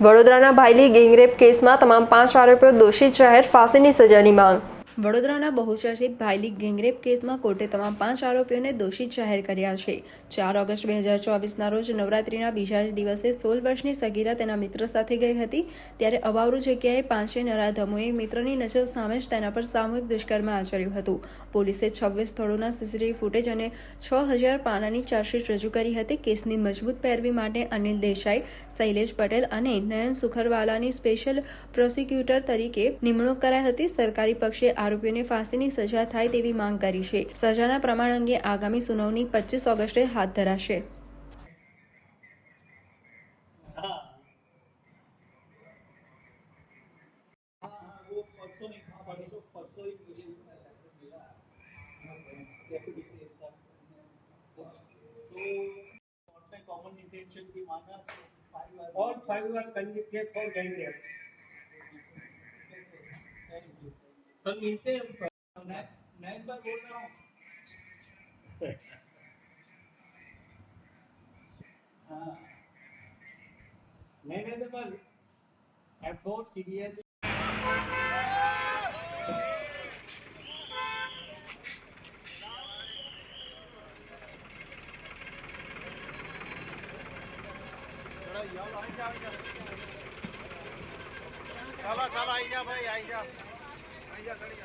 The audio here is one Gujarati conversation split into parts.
વડોદરાના ભાયલી ગેંગરેપ કેસમાં તમામ 5 આરોપીઓ દોષિત જાહેર, ફાંસીની સજાની માંગ। વડોદરાના બહુચર્ચિત ભાયલી ગેંગરેપ કેસમાં કોર્ટે તમામ 5 આરોપીઓને દોષિત જાહેર કર્યા છે। 4 ઓગસ્ટ 2024ના રોજ નવરાત્રીના બીજા જ દિવસે 16 વર્ષની સગીરા તેના મિત્ર સાથે ગઈ હતી, ત્યારે અવાવરૂ જગ્યાએ 5 નરાધમોએ મિત્રની નજર સામે જ તેના પર સામૂહિક દુષ્કર્મ આચર્યું હતું। પોલીસે 26 સ્થળોના સીસીટીવી ફૂટેજ અને 6000 પાનાની ચાર્જશીટ રજૂ કરી હતી। કેસની મજબૂત પેરવી માટે અનિલ દેસાઈ, શૈલેષ પટેલ અને નયન સુખરવાલાની સ્પેશિયલ પ્રોસિક્યુટર તરીકે નિમણૂક કરાઈ હતી। સરકારી પક્ષે આરોપીઓને ફાંસીની સજા થાય તેવી માંગ કરી છે। સજાના પ્રમાણ અંગે આગામી સુનાવણી 25 ઓગસ્ટે હાથ ધરાશે। कॉमन इंटेंशन की माना all 5 are convicted for gang rape। Sir मिलते हैं, नैन पर बोल रहा हूँ। हाँ नहीं तो पर बहुत सीरियस चलो चलो आई जा भाई, आई जा खड़ी जा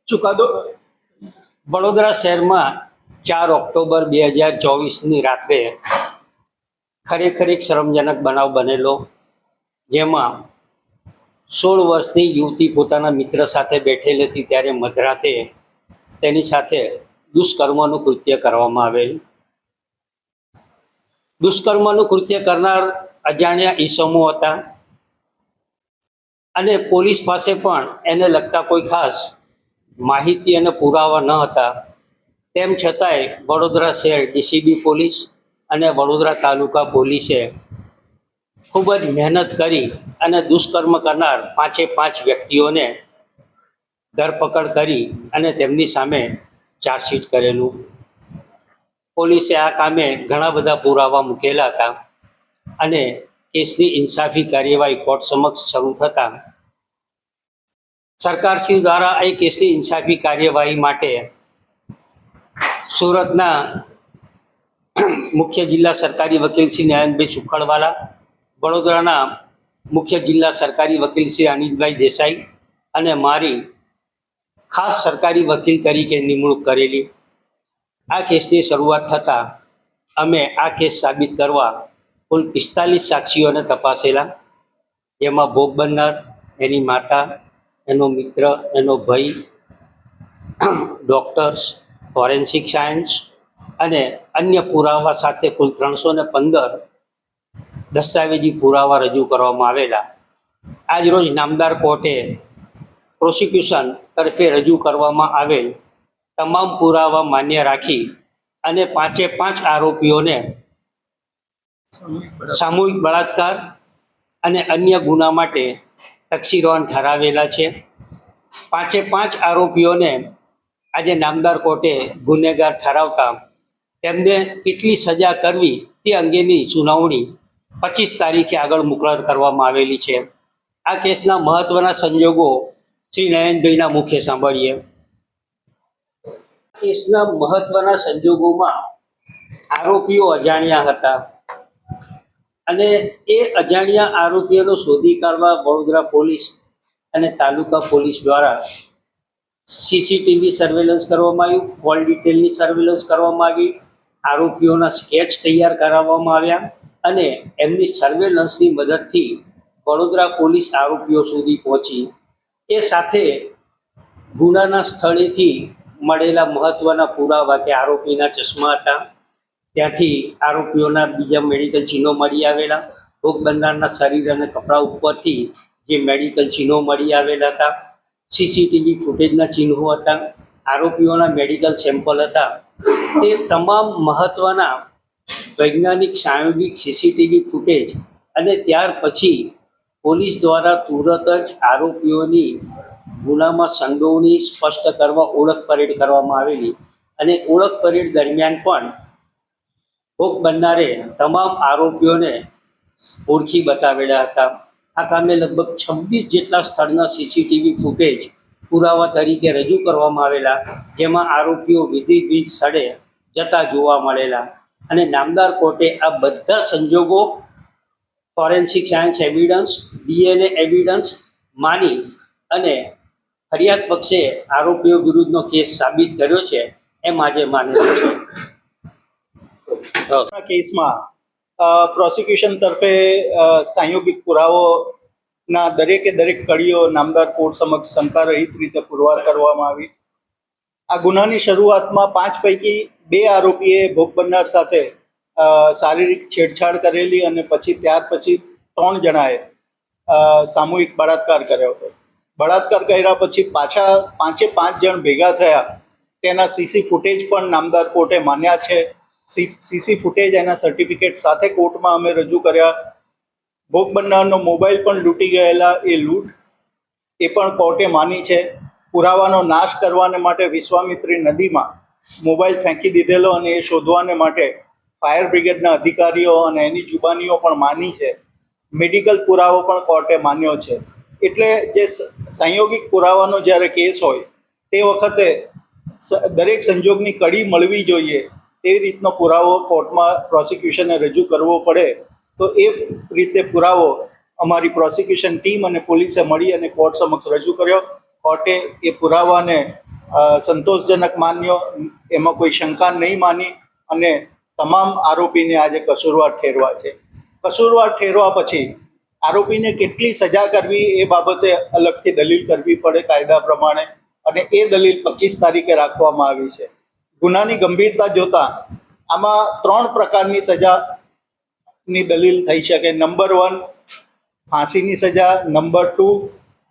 ચુકાદો વડોદરા શહેરમાં 4 ઓક્ટોબર 2024ની રાત્રે ખરેખર એક શરમજનક બનાવ બનેલો, જેમાં 16 વર્ષની યુવતી પોતાના મિત્ર સાથે બેઠેલી હતી, ત્યારે મધરાતે તેની સાથે દુષ્કર્મનું કૃત્ય કરવામાં આવેલ। દુષ્કર્મનું કૃત્ય કરનાર અજાણ્યા ઈસમો હતા અને પોલીસ પાસે પણ એને લગતા કોઈ ખાસ માહિતી અને પુરાવા ન હતા। તેમ છતાંય વડોદરા શહેર ડીસીબી પોલીસ અને વડોદરા તાલુકા પોલીસે ખૂબ જ મહેનત કરી અને દુષ્કર્મ કરનાર 5 વ્યક્તિઓને ધરપકડ કરી અને તેમની સામે ચાર્જશીટ કરેલું। પોલીસે આ કામે ઘણા બધા પુરાવા મૂકેલા હતા અને કેસની ઇન્સાફી કાર્યવાહી કોર્ટ સમક્ષ શરૂ થતાં સરકારશ્રી દ્વારા આ કેસની ઇન્સાફી કાર્યવાહી માટે સુરતના મુખ્ય જિલ્લા સરકારી વકીલ શ્રી નયનભાઈ સુખડવાલા, વડોદરાના મુખ્ય જિલ્લા સરકારી વકીલ શ્રી અનિલભાઈ દેસાઈ અને મારી ખાસ સરકારી વકીલ તરીકે નિમણૂક કરેલી। આ કેસની શરૂઆત થતાં અમે આ કેસ સાબિત કરવા કુલ 45 સાક્ષીઓને તપાસેલા, જેમાં ભોગ બનનાર, એની માતા, એનો મિત્ર, એનો ભાઈ, ડૉક્ટર્સ, ફોરેન્સિક સાયન્સ અને અન્ય પુરાવા સાથે કુલ 315 દસ્તાવેજી પુરાવા રજૂ કરવામાં આવેલા। આજરોજ નામદાર કોર્ટે પ્રોસિક્યુશન તરફે રજૂ કરવામાં આવેલ તમામ પુરાવા માન્ય રાખી અને 5 આરોપીઓને સામૂહિક બળાત્કાર અને અન્ય ગુના માટે તકસીરવાન ઠરાવેલા છે। 5 આરોપીઓને આજે નામદાર કોર્ટે ગુનેગાર ઠરાવતા તેમને કેટલી સજા કરવી તે અંગેની સુનાવણી 25 તારીખે આગળ મોકલત કરવામાં આવેલી છે। આ કેસના મહત્વના સંજોગો શ્રી નયનભાઈના મુખે સાંભળીએ। કેસના મહત્વના સંજોગોમાં આરોપીઓ અજાણ્યા હતા અને એ અજાણ્યા આરોપીઓને શોધી કાઢવા વડોદરા પોલીસ અને તાલુકા પોલીસ દ્વારા સીસીટીવી સર્વેલન્સ કરવામાં આવ્યું, કોલ ડિટેલની સર્વેલન્સ કરવામાં આવી, આરોપીઓના સ્કેચ તૈયાર કરાવવામાં આવ્યા અને એમની સર્વેલન્સની મદદથી વડોદરા પોલીસ આરોપીઓ સુધી પહોંચી। એ સાથે ગુનાના સ્થળેથી મળેલા મહત્વના પુરાવા કે આરોપીના ચશ્મા હતા, ત્યાંથી આરોપીઓના બીજા મેડિકલ ચિહ્નો મળી આવેલા ભોગ બનનારના શરીર અને કપડા ઉપરથી જે મેડિકલ ચિહ્નો મળી આવેલા હતા, સીસીટીવી ફૂટેજના ચિહ્નો હતા, આરોપીઓના મેડિકલ સેમ્પલ હતા, તે તમામ મહત્ત્વના વૈજ્ઞાનિક સાયોગિક સીસીટીવી ફૂટેજ અને ત્યાર પછી પોલીસ દ્વારા તુરત જ આરોપીઓની ગુનામાં સંડોવણી સ્પષ્ટ કરવા ઓળખ પરેડ કરવામાં આવેલી અને ઓળખ પરેડ દરમિયાન પણ ભોગ બનનારે તમામ આરોપીઓને ઓળખી બતાવેલા હતા. આ કામે લગભગ 26 જેટલા સ્થળના સીસીટીવી ફૂટેજ પુરાવા તરીકે રજૂ કરવામાં આવેલા, જેમાં આરોપીઓ વિવિધ સ્થળે જતા જોવા મળેલા અને નામદાર કોર્ટે આ બધા સંજોગો forensic science evidence, DNA evidence માની અને ફરિયાદ પક્ષે આરોપીઓ વિરુદ્ધનો કેસ સાબિત કર્યો છે એમ આજે માનેલું છે. કેસમાં પ્રોસિક્યુશન તરફે સંયોગિક પુરાવોના દરેકે દરેક કડીઓ નામદાર કોર્ટ સમક્ષ શંકારહિત રીતે પુરવાર કરવામાં આવી. આ ગુનાની શરૂઆતમાં 5 પૈકી 2 આરોપીએ ભોગ બનનાર સાથે શારીરિક છેડછાડ કરેલી અને ત્યાર પછી 3 જણાએ સામૂહિક બળાત્કાર કર્યો હતો. બળાત્કાર કર્યા પછી પાછા 5 જણ ભેગા થયા તેના સીસી ફૂટેજ પણ નામદાર કોર્ટે માન્યા છે. સીસી ફૂટેજ એના સર્ટિફિકેટ સાથે કોર્ટમાં અમે રજૂ કર્યા. ભોગ બનનારનો મોબાઈલ પણ લૂંટી ગયેલા એ લૂંટ એ પણ કોર્ટે માની છે. પુરાવાનો નાશ કરવાને માટે વિશ્વામિત્રી નદીમાં મોબાઈલ ફેંકી દીધેલો અને એ શોધવાને માટે ફાયર બ્રિગેડના અધિકારીઓ અને એની જુબાનીઓ પણ માની છે. મેડિકલ પુરાવો પણ કોર્ટે માન્યો છે. એટલે જે સંયોગિક પુરાવાનો જ્યારે કેસ હોય તે વખતે દરેક સંજોગની કડી મળવી જોઈએ તે રીતનો પુરાવો કોર્ટમાં પ્રોસિક્યુશને રજૂ કરવો પડે. તો એ રીતે પુરાવો અમારી પ્રોસિક્યુશન ટીમ અને પોલીસે મળી અને કોર્ટ સમક્ષ રજૂ કર્યો. કોર્ટે એ પુરાવાને સંતોષજનક માન્યો, એમાં કોઈ શંકા નહીં માની અને તમામ આરોપીને આજે કસૂરવાર ઠેરવા છે. કસૂરવાર ઠેરવા પછી આરોપીને કેટલી સજા કરવી એ બાબતે અલગથી દલીલ કરવી પડે કાયદા પ્રમાણે, અને એ દલીલ 25 તારીખે રાખવામાં આવી છે. ગુનાની ગંભીરતા જોતા આમાં 3 પ્રકારની સજાની દલીલ થઈ શકે. નંબર 1 ફાંસીની સજા, નંબર 2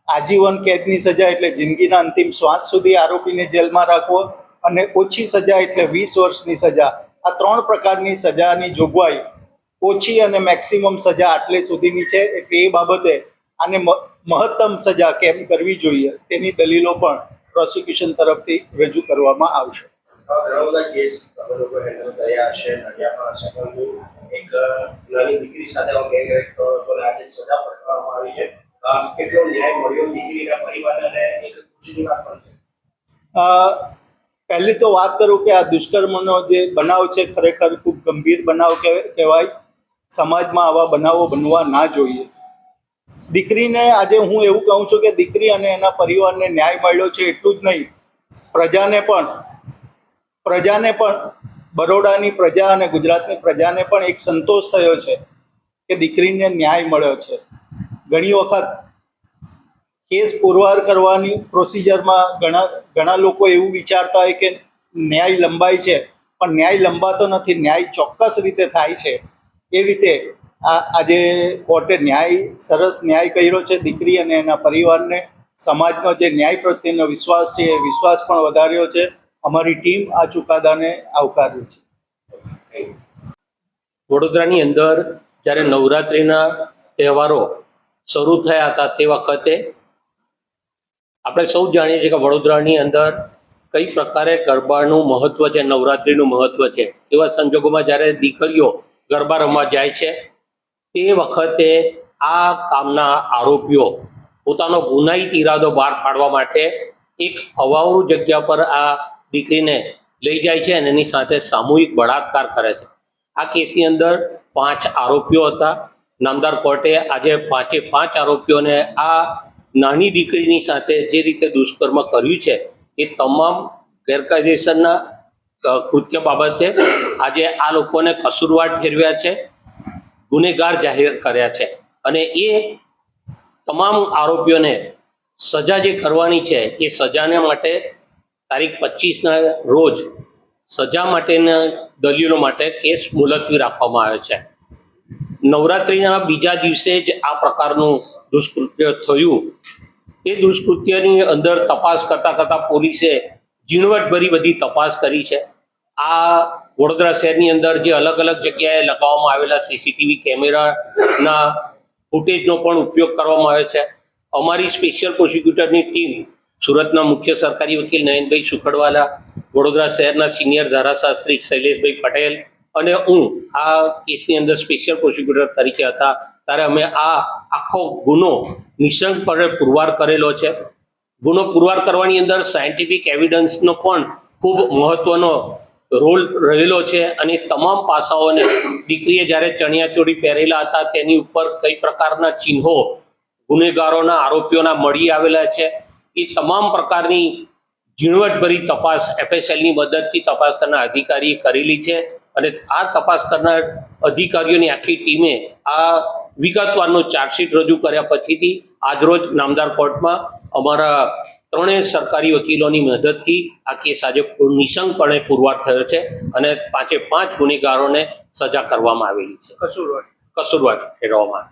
આજીવન કેદની સજા એટલે જિંદગીના અંતિમ શ્વાસ સુધી આરોપીને જેલમાં રાખવો, અને ઓછી સજા એટલે 20 વર્ષની સજા. આ 3 પ્રકારની સજાની જોગવાઈ ઓછી અને મેક્સિમમ સજા આટલે સુધીની છે. એટલે એ બાબતે આને મહત્તમ સજા કેમ કરવી જોઈએ તેની દલીલો પણ પ્રોસિક્યુશન તરફથી રજૂ કરવામાં આવશે. ઘણા બધા કેસ તમે લોકો હેન્ડલ કર્યા હશે. નડિયાદમાં સંબંધો એક નાની દીકરી સાથે આજે સજા ફટકારવામાં આવી છે. કેટલો ન્યાય મળ્યો દીકરીના પરિવારને અને એક ખુશીની વાત પણ છે. પહેલી તો વાત કરું કે આ દુષ્કર્મનો જે બનાવ છે ખરેખર ખૂબ ગંભીર બનાવ કહેવાય. સમાજમાં આવા બનાવો બનવા ના જોઈએ. દીકરીને આજે હું એવું કહું છું કે દીકરી અને એના પરિવારને ન્યાય મળ્યો છે એટલું જ નહીં, પ્રજાને પણ બરોડાની પ્રજા અને ગુજરાતની પ્રજાને પણ એક સંતોષ થયો છે કે દીકરીને ન્યાય મળ્યો છે. ઘણી વખત કેસ પુરવાર કરવાની પ્રોસિજરમાં ઘણા લોકો એવું વિચારતા હોય કે ન્યાય લંબાય છે, પણ ન્યાય લંબાતો નથી. ન્યાય ચોક્કસ રીતે થાય છે. એ રીતે આજે કોર્ટે સરસ ન્યાય કર્યો છે. દીકરી અને એના પરિવારને સમાજનો જે ન્યાય પ્રત્યેનો વિશ્વાસ છે એ વિશ્વાસ પણ વધાર્યો છે. અમારી ટીમ આ ચુકાદાને આવકાર્યું છે. વડોદરાની અંદર જ્યારે નવરાત્રિના તહેવારો શરૂ થયા હતા તે વખતે આપણે સૌ જાણીએ છીએ કે વડોદરાની અંદર કઈ પ્રકારે ગરબાનું મહત્ત્વ છે, નવરાત્રિનું મહત્ત્વ છે. એવા સંજોગોમાં જ્યારે દીકરીઓ ગરબા રમવા જાય છે તે વખતે આ કામના આરોપીઓ પોતાનો ગુનાહિત ઈરાદો બહાર પાડવા માટે એક અવાવરૂ જગ્યા પર આ દીકરીને લઈ જાય છે અને એની સાથે સામૂહિક બળાત્કાર કરે છે. આ કેસની અંદર 5 આરોપીઓ હતા. નામદાર કોર્ટે આજે 5 આરોપીઓને આ નાની દીકરીની સાથે જે રીતે દુષ્કર્મ કર્યું છે એ તમામ ગેરકાયદેસરના કૃત્ય બાબતે આજે આ લોકોને કસૂરવાર ઠેરવ્યા છે, ગુનેગાર જાહેર કર્યા છે. અને એ તમામ આરોપીઓને સજા જે કરવાની છે એ સજાને માટે તારીખ 25ના રોજ સજા માટેના દલીલો માટે કેસ મુલતવી રાખવામાં આવ્યો છે. નવરાત્રિના બીજા દિવસે જ આ પ્રકારનું દુષ્કૃત્ય થયું. એ દુષ્કૃત્યની અંદર તપાસ કરતાં પોલીસે ઝીણવટભરી બધી તપાસ કરી છે. આ વડોદરા શહેરની અંદર જે અલગ અલગ જગ્યાએ લગાવવામાં આવેલા સીસીટીવી કેમેરાના ફૂટેજનો પણ ઉપયોગ કરવામાં આવે છે. અમારી સ્પેશિયલ પ્રોસિક્યુટરની ટીમ સુરતના મુખ્ય સરકારી વકીલ નયનભાઈ સુખડવાલા, વડોદરા શહેરના સિનિયર ધારાશાસ્ત્રી શૈલેષભાઈ પટેલ અને હું આ કેસની અંદર સ્પેશિયલ પ્રોસિક્યુટર તરીકે હતા ત્યારે અમે આ આખો ગુનો નિઃશંકપણે પુરવાર કરેલો છે. ગુનો પુરવાર કરવાની અંદર સાયન્ટિફિક એવિડન્સનો પણ ખૂબ મહત્વનો રોલ રહેલો છે અને તમામ પાસાઓને દીકરીએ જ્યારે ચણિયાચોળી પહેરેલા હતા તેની ઉપર કઈ પ્રકારના ચિહ્નો ગુનેગારોના આરોપીઓના મળી આવેલા છે એ તમામ પ્રકારની ઝીણવટભરી તપાસ FSLની મદદથી તપાસ કરનાર અધિકારીએ કરેલી છે અને આ તપાસ કરનાર અધિકારીઓની આખી ટીમે આ વિગતવારનો ચાર્જશીટ રજૂ કર્યા પછીથી આજરોજ નામદાર કોર્ટમાં અમારા ત્રણેય સરકારી વકીલોની મદદથી આ કેસ આજે નિઃશંકપણે પુરવાર થયો છે અને 5 ગુનેગારોને સજા કરવામાં આવેલી છે, કસૂરવાર ઠેરવવામાં.